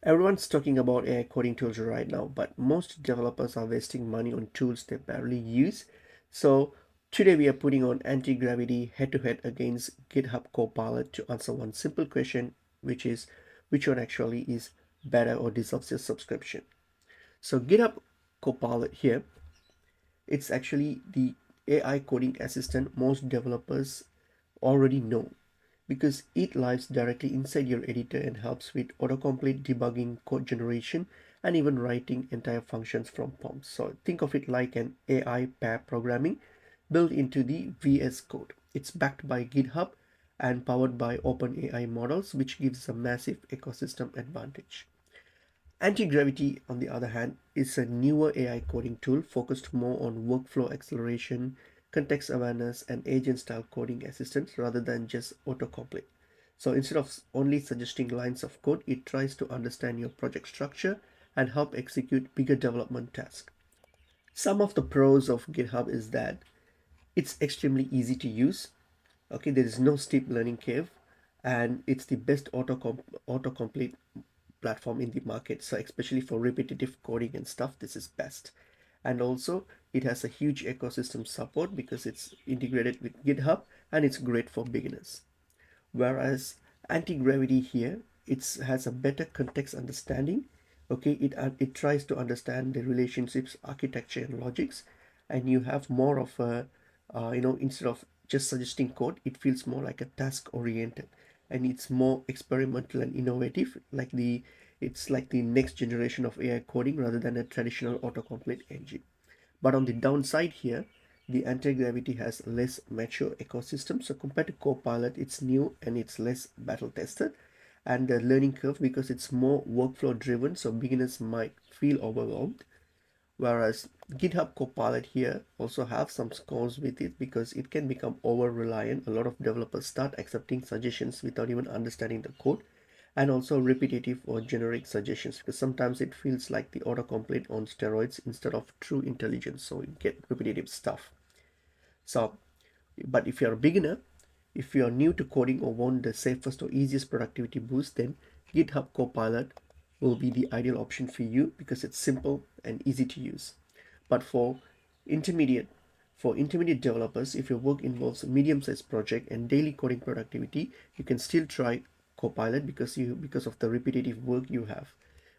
Everyone's talking about AI coding tools right now, but most developers are wasting money on tools they barely use. So today we are putting on Antigravity head-to-head against GitHub Copilot to answer one simple question, which is which one actually is better or deserves your subscription. So GitHub Copilot here, it's actually the AI coding assistant most developers already know because it lives directly inside your editor and helps with autocomplete debugging, code generation, and even writing entire functions from prompts. So think of it like an AI pair programming built into the VS Code. It's backed by GitHub and powered by OpenAI models, which gives a massive ecosystem advantage. Antigravity, on the other hand, is a newer AI coding tool focused more on workflow acceleration, context awareness, and agent-style coding assistance rather than just autocomplete. So instead of only suggesting lines of code, it tries to understand your project structure and help execute bigger development tasks. Some of the pros of GitHub is that it's extremely easy to use. Okay, there is no steep learning curve, and it's the best autocomplete platform in the market. So especially for repetitive coding and stuff, this is best. And also it has a huge ecosystem support because it's integrated with GitHub and it's great for beginners. Whereas anti-gravity here, it has a better context understanding. Okay, it tries to understand the relationships, architecture, and logics, and you have more of a instead of just suggesting code, it feels more like a task oriented, and it's more experimental and innovative, like the it's like the next generation of AI coding rather than a traditional autocomplete engine. But on the downside here, the anti-gravity has less mature ecosystem. So compared to Copilot, it's new and it's less battle tested. And the learning curve, because it's more workflow driven, so beginners might feel overwhelmed. Whereas GitHub Copilot here also have some scores with it because it can become over reliant. A lot of developers start accepting suggestions without even understanding the code, and also repetitive or generic suggestions because sometimes it feels like the autocomplete on steroids instead of true intelligence, so you get repetitive stuff. So but if you're a beginner, if you're new to coding or want the safest or easiest productivity boost, then GitHub Copilot will be the ideal option for you because it's simple and easy to use. But intermediate for intermediate developers, if your work involves a medium-sized project and daily coding productivity, you can still try Copilot because of the repetitive work you have.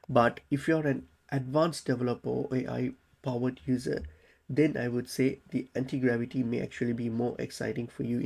But if you're an advanced developer or AI powered user, then I would say the anti-gravity may actually be more exciting for you in